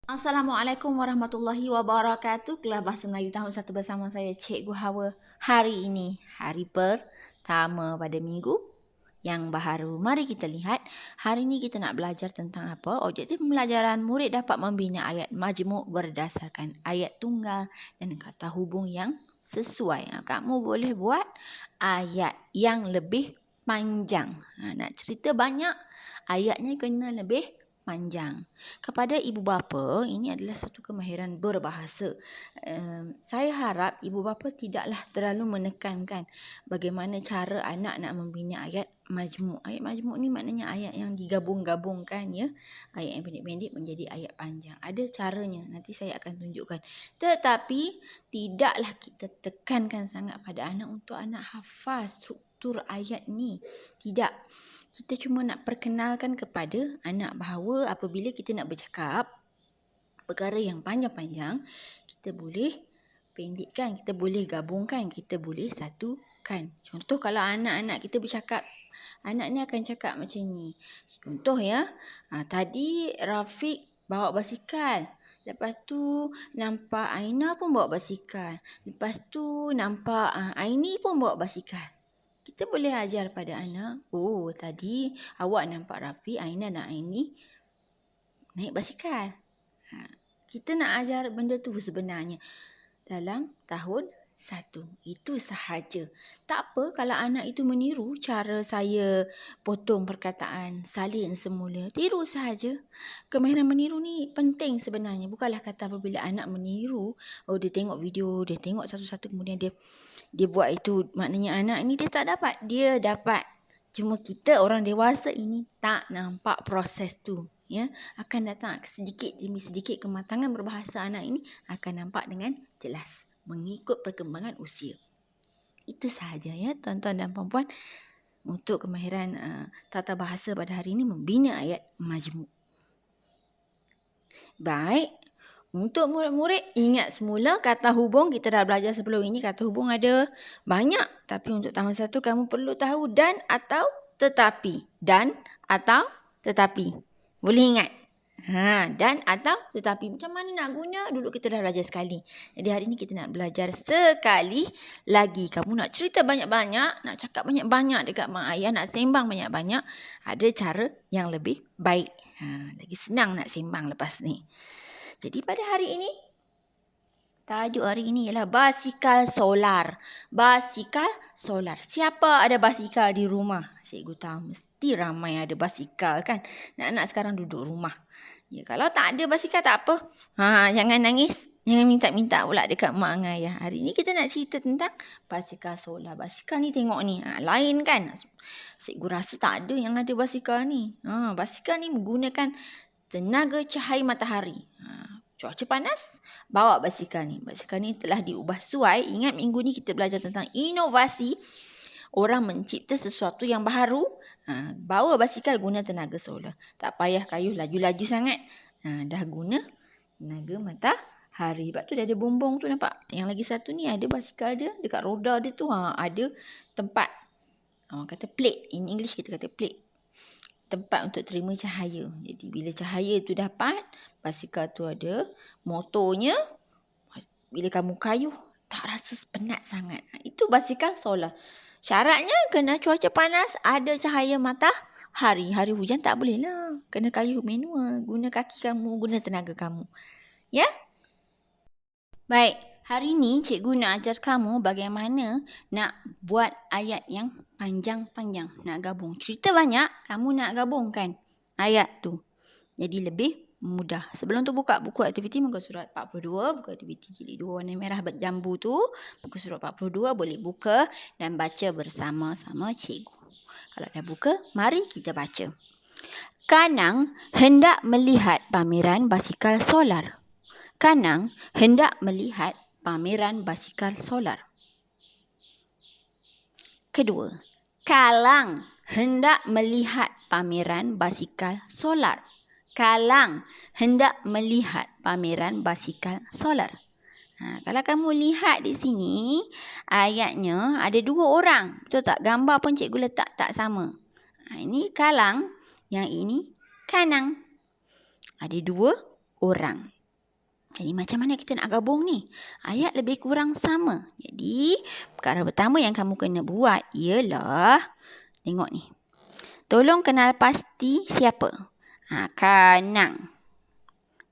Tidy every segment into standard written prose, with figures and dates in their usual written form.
Assalamualaikum warahmatullahi wabarakatuh. Kelas Bahasa Melayu tahun 1 bersama saya Cikgu Hawa. Hari ini hari pertama pada minggu yang baharu. Mari kita lihat hari ini kita nak belajar tentang apa? Objektif pembelajaran, murid dapat membina ayat majmuk berdasarkan ayat tunggal dan kata hubung yang sesuai. Kamu boleh buat ayat yang lebih panjang. Nak cerita banyak, ayatnya kena lebih panjang. Kepada ibu bapa, ini adalah satu kemahiran berbahasa. Saya harap ibu bapa tidaklah terlalu menekankan bagaimana cara anak nak membina ayat majmuk. Ayat majmuk ni maknanya ayat yang digabung-gabungkan, ya. Ayat yang pendek-pendek menjadi ayat panjang. Ada caranya, nanti saya akan tunjukkan. Tetapi tidaklah kita tekankan sangat pada anak untuk anak hafal struktur ayat ni. Tidak. Kita cuma nak perkenalkan kepada anak bahawa apabila kita nak bercakap perkara yang panjang-panjang, kita boleh pendekkan, kita boleh gabungkan, kita boleh satukan. Contoh kalau anak-anak kita bercakap, anak ni akan cakap macam ni. Contoh ya, tadi Rafiq bawa basikal. Lepas tu nampak Aina pun bawa basikal. Lepas tu nampak Aini pun bawa basikal. Kita boleh ajar pada anak, oh tadi awak nampak Rafiq, Aina dan Aini naik basikal. Kita nak ajar benda tu sebenarnya dalam tahun 1. Itu sahaja. Tak apa kalau anak itu meniru cara saya potong perkataan, salin semula. Tiru sahaja. Kemahiran meniru ni penting sebenarnya. Bukanlah kata apabila anak meniru, oh dia tengok video, dia tengok satu-satu kemudian dia buat itu. Maknanya anak ni dia tak dapat. Dia dapat. Cuma kita orang dewasa ini tak nampak proses tu. Ya, akan datang sedikit demi sedikit kematangan berbahasa anak ini akan nampak dengan jelas mengikut perkembangan usia. Itu sahaja ya tuan-tuan dan puan-puan untuk kemahiran tata bahasa pada hari ini membina ayat majmuk. Baik, untuk murid-murid ingat semula kata hubung kita dah belajar sebelum ini. Kata hubung ada banyak, tapi untuk tahun 1 kamu perlu tahu dan atau tetapi. Dan atau tetapi. Boleh ingat? Dan atau tetapi. Macam mana nak guna? Dulu kita dah belajar sekali. Jadi hari ini kita nak belajar sekali lagi. Kamu nak cerita banyak-banyak, nak cakap banyak-banyak dekat mak ayah, nak sembang banyak-banyak, ada cara yang lebih baik. Lagi senang nak sembang lepas ni. Jadi pada hari ini, tajuk hari ini ialah basikal solar. Basikal solar. Siapa ada basikal di rumah? Cikgu tahu mesti ramai ada basikal kan. Anak-anak sekarang duduk rumah. Ya, kalau tak ada basikal tak apa. Jangan nangis. Jangan minta-minta pula dekat mak dengan ayah. Hari ini kita nak cerita tentang basikal solar. Basikal ni tengok ni. Lain kan? Cikgu rasa tak ada yang ada basikal ni. Basikal ni menggunakan tenaga cahaya matahari. Cuaca panas, bawa basikal ni. Basikal ni telah diubah suai. Ingat minggu ni kita belajar tentang inovasi. Orang mencipta sesuatu yang baharu. Bawa basikal guna tenaga solar. Tak payah kayuh laju-laju sangat. Dah guna tenaga matahari. Sebab tu dah ada bumbung tu nampak. Yang lagi satu ni ada basikal dia. Dekat roda dia tu ada tempat. Kata plate. In English kita kata plate. Tempat untuk terima cahaya. Jadi bila cahaya tu dapat, basikal tu ada motornya. Bila kamu kayuh, tak rasa penat sangat. Itu basikal solar. Syaratnya kena cuaca panas, ada cahaya matahari. Hari hujan tak boleh lah. Kena kayuh manual. Guna kaki kamu, guna tenaga kamu. Ya? Baik. Hari ini cikgu nak ajar kamu bagaimana nak buat ayat yang panjang-panjang. Nak gabung. Cerita banyak, kamu nak gabungkan ayat tu. Jadi lebih mudah. Sebelum tu buka buku aktiviti muka surat 42. Buku aktiviti jilid 2 warna merah jambu tu. Muka surat 42 boleh buka dan baca bersama-sama cikgu. Kalau dah buka, mari kita baca. Kanang hendak melihat pameran basikal solar. Kanang hendak melihat pameran basikal solar. Kedua, Kalang hendak melihat pameran basikal solar. Kalang hendak melihat pameran basikal solar. Kalau kamu lihat di sini, ayatnya ada 2 orang. Betul tak? Gambar pun cikgu letak tak sama. Ini Kalang, yang ini Kanang. Ada 2 orang. Jadi macam mana kita nak gabung ni? Ayat lebih kurang sama. Jadi perkara pertama yang kamu kena buat ialah, tengok ni. Tolong kenal pasti siapa? Kanang.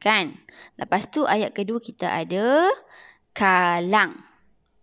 Kan? Lepas tu ayat kedua kita ada kalang.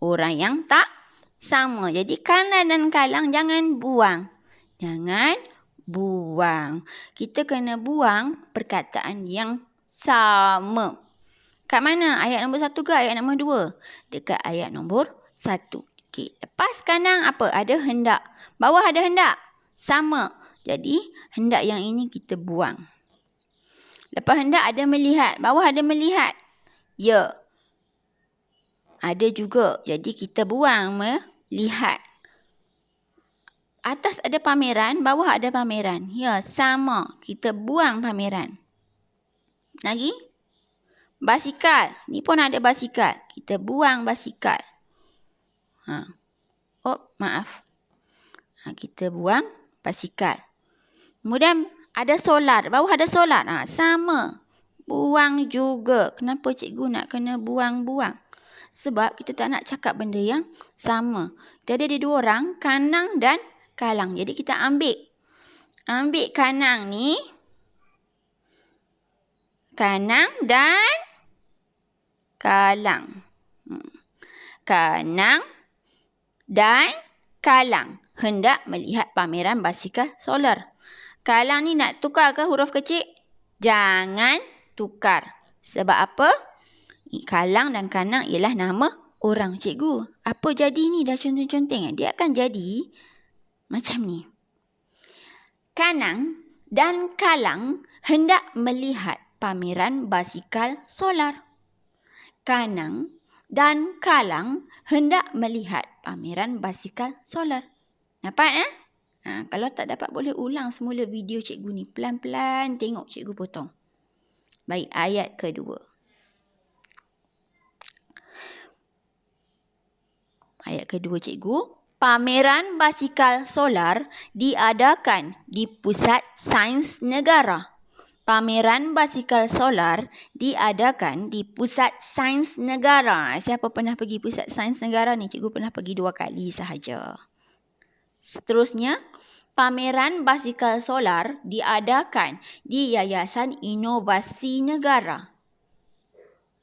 Orang yang tak sama. Jadi kanan dan kalang jangan buang. Jangan buang. Kita kena buang perkataan yang sama. Kat mana? Ayat nombor 1 ke ayat nombor 2? Dekat ayat nombor 1. Okey, lepas kanang apa? Ada hendak. Bawah ada hendak. Sama. Jadi hendak yang ini kita buang. Lepas hendak ada melihat. Bawah ada melihat. Ya. Ada juga. Jadi kita buang melihat. Atas ada pameran, bawah ada pameran. Ya, sama. Kita buang pameran. Lagi? Basikal. Ni pun ada basikal. Kita buang basikal. Maaf. Kita buang basikal. Kemudian ada solar. Bawah ada solar. Sama. Buang juga. Kenapa cikgu nak kena buang-buang? Sebab kita tak nak cakap benda yang sama. Jadi ada dua orang, kanang dan kalang. Jadi kita ambil kanang ni. Kanang dan kalang. Kanang dan kalang. Hendak melihat pameran basikal solar. Kalang ni nak tukar ke huruf kecil? Jangan tukar. Sebab apa? Kalang dan kanang ialah nama orang, cikgu. Apa jadi ni dah conteng-conteng? Dia akan jadi macam ni. Kanang dan kalang hendak melihat pameran basikal solar. Kanang dan kalang hendak melihat pameran basikal solar. Dapat kalau tak dapat boleh ulang semula video cikgu ni. Pelan-pelan tengok cikgu potong. Baik, ayat kedua. Ayat kedua cikgu. Pameran basikal solar diadakan di Pusat Sains Negara. Pameran basikal solar diadakan di Pusat Sains Negara. Siapa pernah pergi Pusat Sains Negara ni? Cikgu pernah pergi 2 kali sahaja. Seterusnya, pameran basikal solar diadakan di Yayasan Inovasi Negara.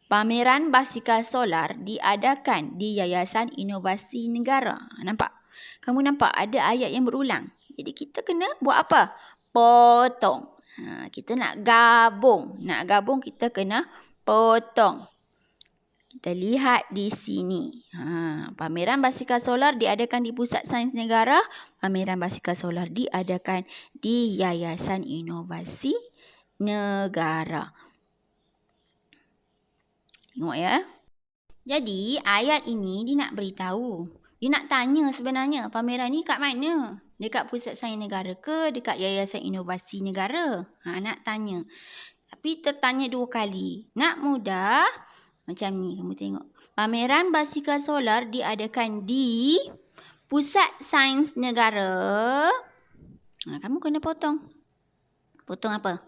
Pameran basikal solar diadakan di Yayasan Inovasi Negara. Nampak? Kamu nampak ada ayat yang berulang. Jadi kita kena buat apa? Potong. Kita nak gabung. Nak gabung kita kena potong. Kita lihat di sini. Pameran basikal solar diadakan di Pusat Sains Negara. Pameran basikal solar diadakan di Yayasan Inovasi Negara. Tengok ya. Jadi ayat ini dia nak beritahu. Dia nak tanya sebenarnya pameran ni kat mana? Dekat Pusat Sains Negara ke dekat Yayasan Inovasi Negara? Nak tanya. Tapi tertanya 2 kali. Nak mudah. Macam ni kamu tengok. Pameran basikal solar diadakan di Pusat Sains Negara. Kamu kena potong. Potong apa?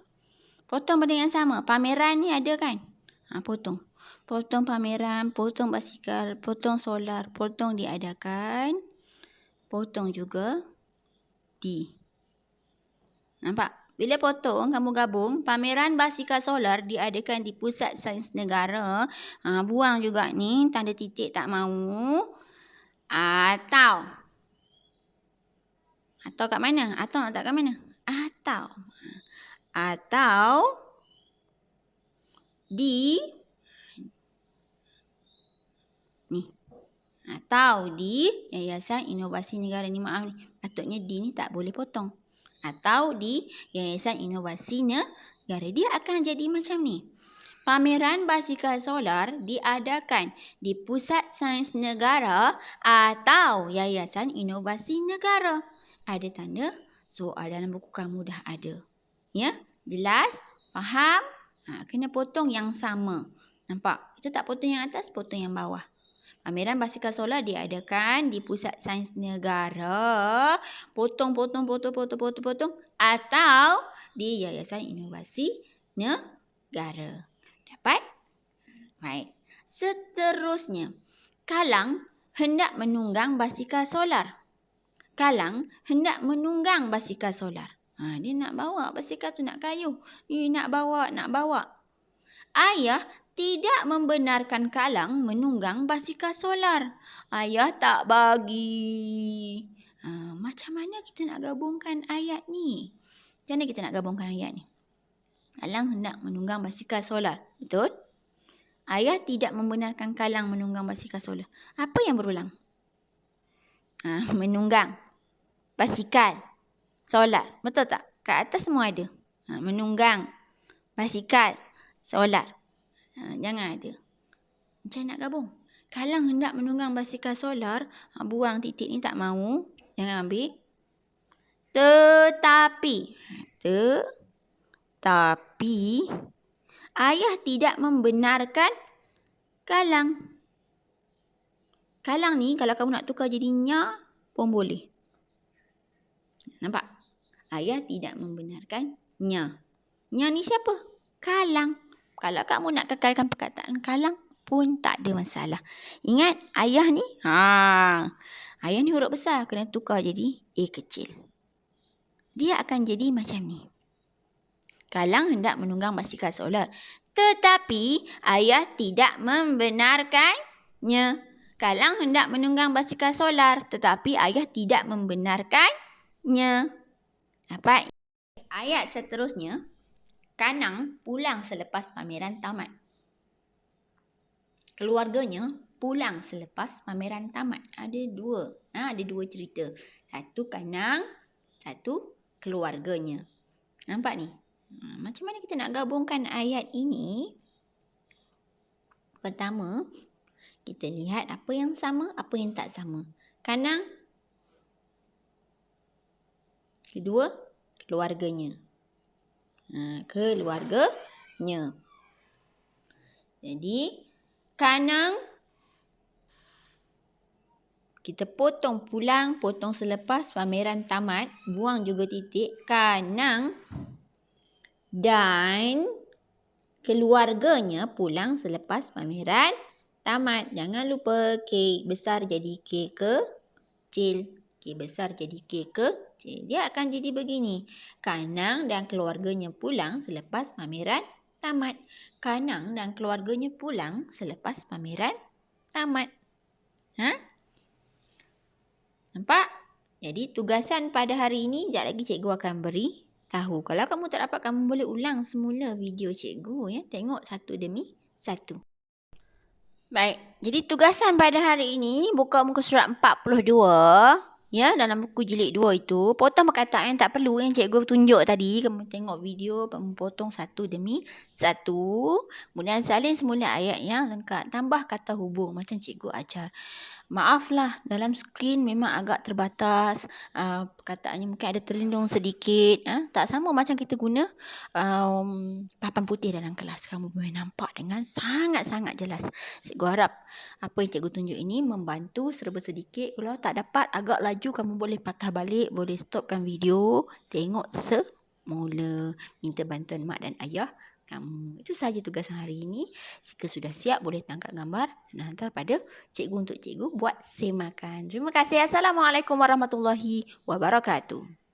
Potong benda yang sama. Pameran ni ada kan? Potong. Potong pameran, potong basikal, potong solar, potong diadakan. Potong juga di. Nampak? Bila potong, kamu gabung, pameran basikal solar diadakan di Pusat Sains Negara. Buang juga ni, tanda titik tak mau. Atau kat mana? Atau nak tak kat mana? Atau di ni. Atau di Yayasan Inovasi Negara ni. Maaf ni. Patutnya di ni tak boleh potong. Atau di Yayasan Inovasi Negara. Dia akan jadi macam ni. Pameran basikal solar diadakan di Pusat Sains Negara atau Yayasan Inovasi Negara. Ada tanda soal dalam buku kamu dah ada. Ya? Jelas? Faham? Kena potong yang sama. Nampak? Kita tak potong yang atas, potong yang bawah. Pameran basikal solar diadakan di Pusat Sains Negara. Potong. Atau di Yayasan Inovasi Negara. Dapat? Baik. Seterusnya, Kalang hendak menunggang basikal solar. Kalang hendak menunggang basikal solar. Dia nak bawa basikal tu, nak kayuh. Dia nak bawa. Ayah tidak membenarkan Kalang menunggang basikal solar. Ayah tak bagi. Macam mana kita nak gabungkan ayat ni? Macam mana kita nak gabungkan ayat ni? Kalang hendak menunggang basikal solar. Betul? Ayah tidak membenarkan Kalang menunggang basikal solar. Apa yang berulang? Menunggang basikal solar. Betul tak? Kat atas semua ada. Menunggang basikal solar. Jangan ada. Macam nak gabung? Kalang hendak menunggang basikal solar. Buang titik ni, tak mau. Jangan ambil. Tetapi ayah tidak membenarkan Kalang. Kalang ni kalau kamu nak tukar jadi nya pun boleh. Nampak? Ayah tidak membenarkan nya. Nya ni siapa? Kalang. Kalau kamu nak kekalkan perkataan Kalang pun tak ada masalah. Ingat ayah ni? Ayah ni huruf besar, kena tukar jadi A kecil. Dia akan jadi macam ni. Kalang hendak menunggang basikal solar. Tetapi ayah tidak membenarkannya. Kalang hendak menunggang basikal solar. Tetapi ayah tidak membenarkannya. Dapat? Ayat seterusnya. Kanang pulang selepas pameran tamat. Keluarganya pulang selepas pameran tamat. Ada dua cerita. Satu Kanang, satu keluarganya. Nampak ni? Macam mana kita nak gabungkan ayat ini? Pertama, kita lihat apa yang sama, apa yang tak sama. Kanang. Kedua, keluarganya. Keluarganya. Jadi, Kanang, kita potong pulang, potong selepas pameran tamat. Buang juga titik. Kanang dan keluarganya pulang selepas pameran tamat. Jangan lupa K besar jadi K kecil. K besar jadi K kecil. Dia akan jadi begini. Kanang dan keluarganya pulang selepas pameran tamat. Kanang dan keluarganya pulang selepas pameran tamat. Nampak? Jadi tugasan pada hari ini, sekejap lagi cikgu akan beri tahu. Kalau kamu tak dapat, kamu boleh ulang semula video cikgu ya. Tengok satu demi satu. Baik, jadi tugasan pada hari ini buka muka surat 42. Ya, dalam buku jilid 2 itu, potong perkataan yang tak perlu yang cikgu tunjuk tadi. Kamu tengok video, kamu potong satu demi satu. Kemudian salin semula ayat yang lengkap. Tambah kata hubung macam cikgu ajar. Maaflah, dalam skrin memang agak terbatas. Perkataannya mungkin ada terlindung sedikit. Tak sama macam kita guna papan putih dalam kelas. Kamu boleh nampak dengan sangat-sangat jelas. Cikgu harap apa yang cikgu tunjuk ini membantu serba sedikit. Kalau tak dapat, agak laju, kamu boleh patah balik, boleh stopkan video, tengok semula. Minta bantuan mak dan ayah kamu. Itu sahaja tugasan hari ini. Jika sudah siap, boleh tangkap gambar dan hantar pada cikgu untuk cikgu buat semakan. Terima kasih. Assalamualaikum warahmatullahi wabarakatuh.